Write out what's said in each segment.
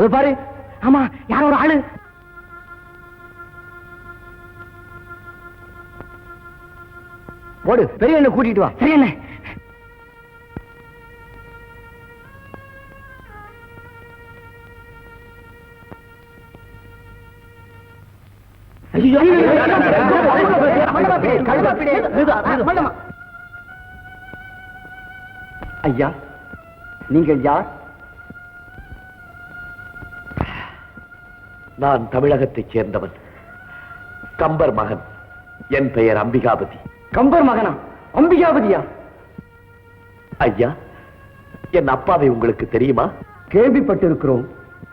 அது பாரு. ஆமா, யாரோ ஒரு ஆளு. போடு, பெரிய என்ன கூட்டிட்டு வா. சரி என்ன. ஐயா, நீங்கள் யார்? நான் தமிழகத்தைச் சேர்ந்தவன், கம்பர் மகன். என் பெயர் அம்பிகாபதி. கம்பர் மகனா? அம்பிகாபதியா? ஐயா, என் அப்பாவை உங்களுக்கு தெரியுமா? கேள்விப்பட்டிருக்கிறோம்.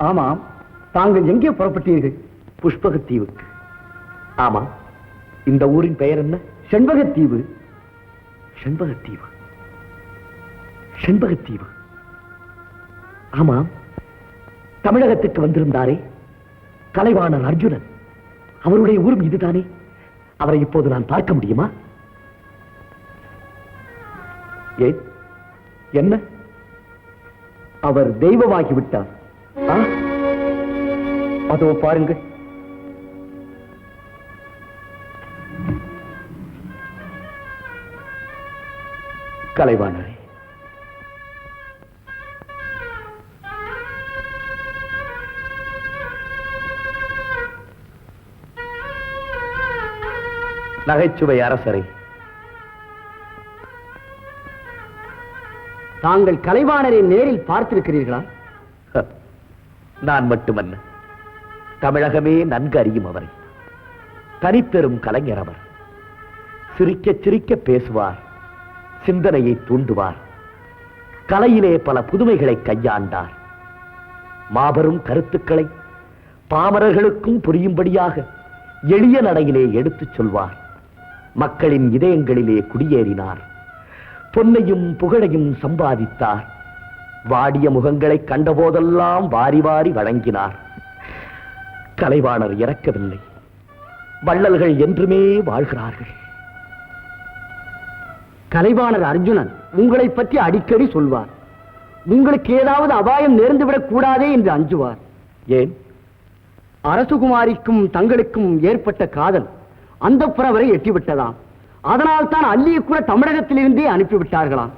ஆமாம், தாங்கள் எங்கே புறப்பட்டீர்கள்? புஷ்பகத்தீவுக்கு. ஆமா, இந்த ஊரின் பெயர் என்ன? செண்பகத்தீவு. செண்பகத்தீவு, செண்பகத்தீவு. ஆமாம், தமிழகத்துக்கு வந்திருந்தாரே கலைவாணர் அர்ஜுனன், அவருடைய ஊரும் இதுதானே? அவரை இப்போது நான் பார்க்க முடியுமா? ஏன், என்ன? அவர் தெய்வமாகிவிட்டார். அதோ பாருங்கள். கலைவாணரே, நகைச்சுவை அரசரை, தாங்கள் கலைவாணரை நேரில் பார்த்திருக்கிறீர்களா? நான் மட்டுமல்ல, தமிழகமே நன்கு அறியும் அவரை. தனிப்பெரும் கலைஞர் அவர். சிரிக்க சிரிக்க பேசுவார், சிந்தனையை தூண்டுவார். கலையிலே பல புதுமைகளை கையாண்டார். மாபெரும் கருத்துக்களை பாமரர்களுக்கும் புரியும்படியாக எளிய நடையிலே எடுத்துச் சொல்வார். மக்களின் இதயங்களிலே குடியேறினார். பொன்னையும் புகழையும் சம்பாதித்தார். வாடிய முகங்களை கண்டபோதெல்லாம் வாரி வாரி வழங்கினார். கலைவாணர் இறக்கவில்லை. வள்ளல்கள் என்றுமே வாழ்கிறார்கள். கலைவாணர் அர்ஜுனன் உங்களை பற்றி அடிக்கடி சொல்வார். உங்களுக்கு ஏதாவது அபாயம் நேர்ந்துவிடக் கூடாதே என்று அஞ்சுவார். ஏன்? அரசுகுமாரிக்கும் தங்களுக்கும் ஏற்பட்ட காதல் அந்தப்புற வரை எட்டிவிட்டதாம். அதனால் தான் அல்லியை கூட தமிழகத்திலிருந்தே அனுப்பிவிட்டார்களாம்.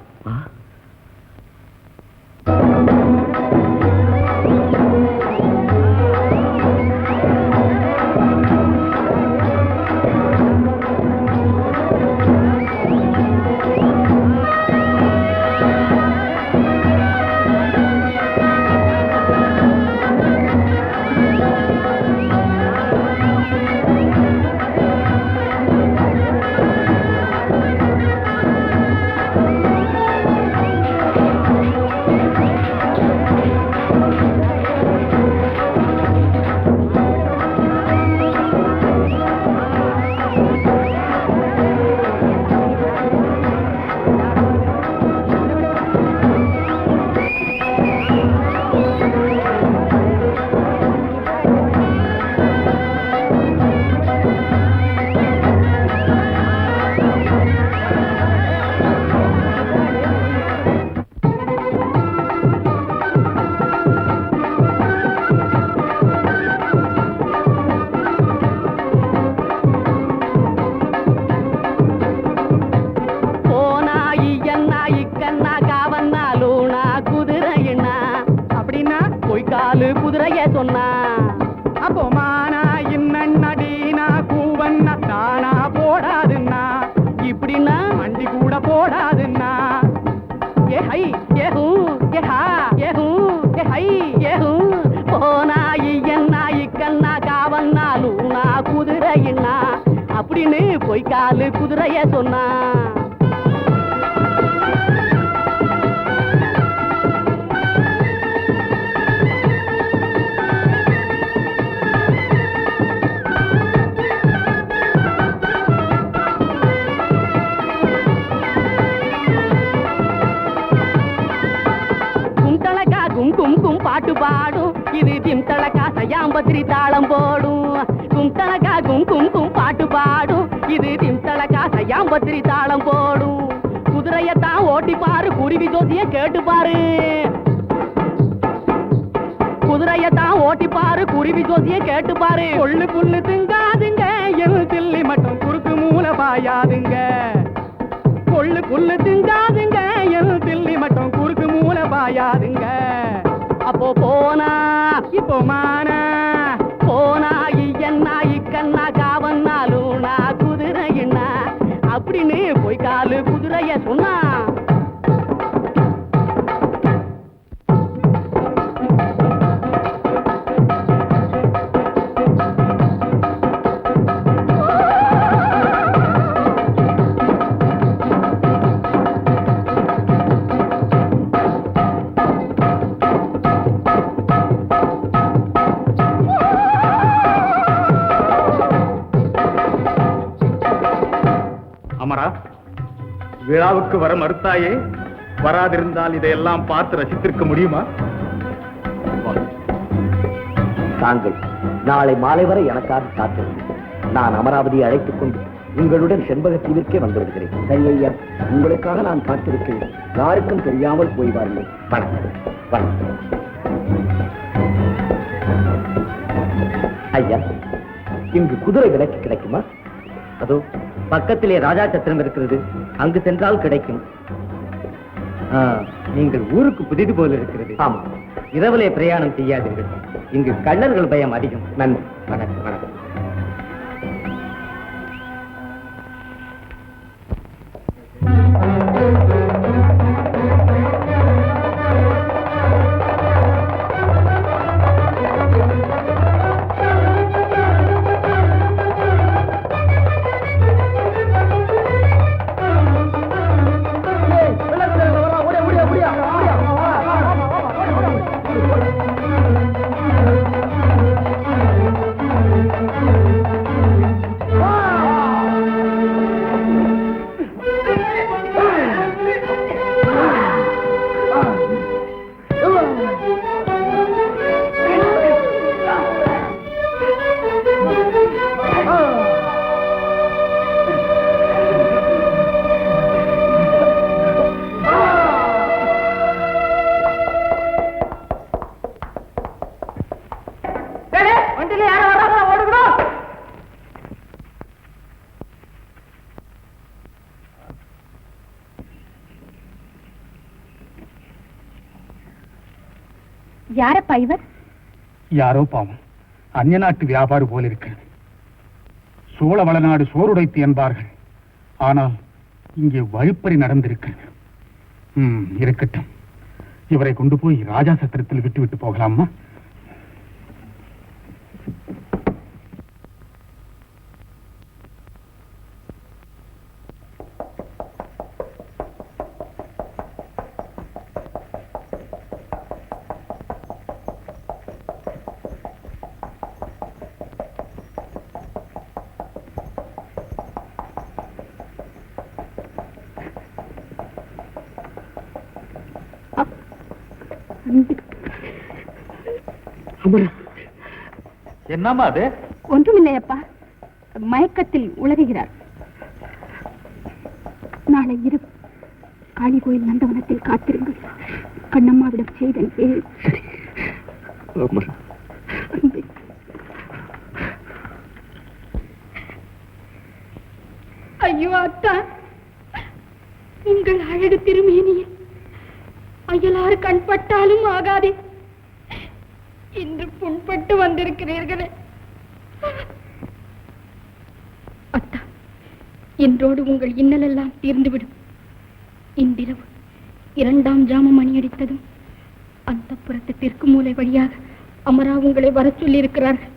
பொய்க்காலு குதிரைய சொன்னா. கும்தளக்கா கும் கும் கும் பாட்டு பாடும், இது திம்தளக்கா சயாம்பத்திரி தாளம் போடும். கும்தளக்கா கும் கும் கும் பாட்டு பாடும், இது திம்தளக்கா சயாம்பத்திரி தாளம் போடும். குதிரையத்தான் ஓட்டி பாரு, குருவி ஜோசிய கேட்டு பாரு. குதிரை குதிரையத்தான் ஓட்டி பாரு, குருவி ஜோசிய கேட்டு பாரு. கொள்ளு புல்லு திங்காதுங்க, என் தில்லி மட்டும் குறுக்கு மூல பாயாதுங்க. கொள்ளு புல்லு திங்காதுங்க, என் தில்லி மட்டும் குறுக்கு மூல பாயாதுங்க. அப்போ போனா இப்போ மானா போனா ஐயன்னா இக்கண்ணா காவன்னா லூனா குதிரையண்ணா அப்படின்னு போய் காலு குதிரைய சொன்னா. அமரா, விழாவுக்கு வர மறுத்தாயே, வராதிருந்தால் இதையெல்லாம் பார்த்து ரசித்திருக்க முடியுமா? தாங்கள் நாளை மாலை வரை எனக்காக காத்திருந்தேன். நான் அமராவதியை அழைத்துக் கொண்டு உங்களுடன் செண்பகத்தீவிற்கே வந்து விடுகிறேன். சரி ஐயா, உங்களுக்காக நான் காத்திருக்கிறேன். யாருக்கும் தெரியாமல் போய் வாருங்கள். வணக்கம். வணக்கம் ஐயா. இங்கு குதிரை விலைக்கு கிடைக்குமா? அதோ பக்கத்திலே ராஜா சத்திரம் இருக்கிறது, அங்கு சென்றால் கிடைக்கும். நீங்கள் ஊருக்கு புதிது போல இருக்கிறது. ஆமா, இரவிலே பிரயாணம் செய்யாதீர்கள், இங்கு கள்ளர்கள் பயம் அதிகம். நன்றி. வணக்கம். வணக்கம். யாரப்பா இவர்? யாரோ பாவம், அந்நிய நாட்டு வியாபாரி போல இருக்கிறது. சோழ வளநாடு சோறுடைத்து என்பார்கள், ஆனால் இங்கே வழிப்பறி நடந்திருக்கிறது. இருக்கட்டும், இவரை கொண்டு போய் ராஜா சத்திரத்தில் விட்டு போகலாமா? என்னம்மா அது? ஒன்றுமில்லையப்பா, மயக்கத்தில் உளறுகிறார். நாளை இரவு காளி கோயில் நந்தவனத்தில் காத்திருங்கள். கண்ணம்மாவிடம் செய்தேன். ஐயோ அத்தா, உங்கள் அழகு திருமேனியில் அயலாறு கண்பட்டாலும் ஆகாதே. இன்று புண்பட்டு வந்திருக்கிறீர்களே அத்தா, இன்றோடு உங்கள் இன்னலெல்லாம் தீர்ந்துவிடும். இன்றிரவு 2ஆம் ஜாமம் மணியடித்ததும் அந்த புறத்து தெற்கு மூலை வழியாக அமரா உங்களை வர சொல்லி இருக்கிறார்கள்.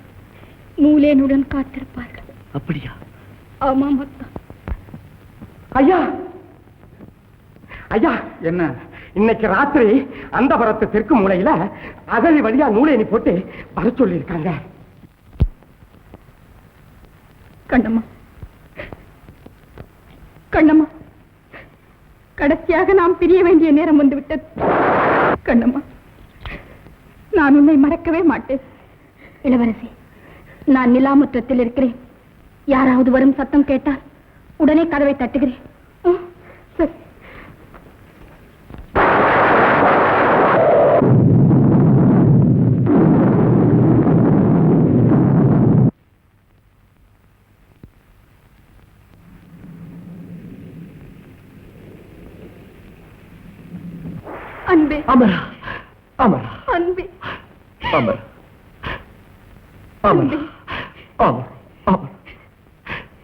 நூலேனுடன் காத்திருப்பார்கள். அப்படியா? ஆமாம் அத்தா. ஐயா, ஐயா, என்ன இன்னைக்கு ராத்திரி அந்த பரத்து தெற்கு மூலையில அகழி வழியா நூலேனி போட்டு வர சொல்லி இருக்காங்க. கண்ணம்மா, கண்ணம்மா, கடைசியாக நாம் பிரிய வேண்டிய நேரம் வந்துவிட்டது. கண்ணம்மா, நான் உன்னை மறக்கவே மாட்டேன். இளவரசி, நான் நிலாமுற்றத்தில் இருக்கிறேன். யாராவது வரும் சத்தம் கேட்டால் உடனே கதவை தட்டுகிறேன். சரி. அன்பே அமரா அமரா அன்பே அமரா அமரா அமரா அமரா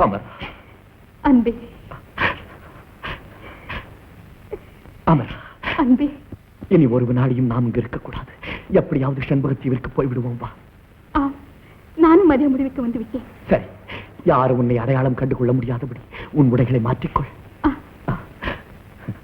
அமரா அன்பே அமரா அன்பே இனி ஒரு வினாடியும் நாம் இங்கு இருக்கக்கூடாது. எப்படியாவது செண்பக தீவிற்கு போய்விடுவோம் வா. ஆம், நானும் அதே முடிவுக்கு வந்து விட்டேன். சரி, யாரும் உன்னை அடையாளம் கண்டுகொள்ள முடியாதபடி உன் உடைகளை மாற்றிக்கொள்.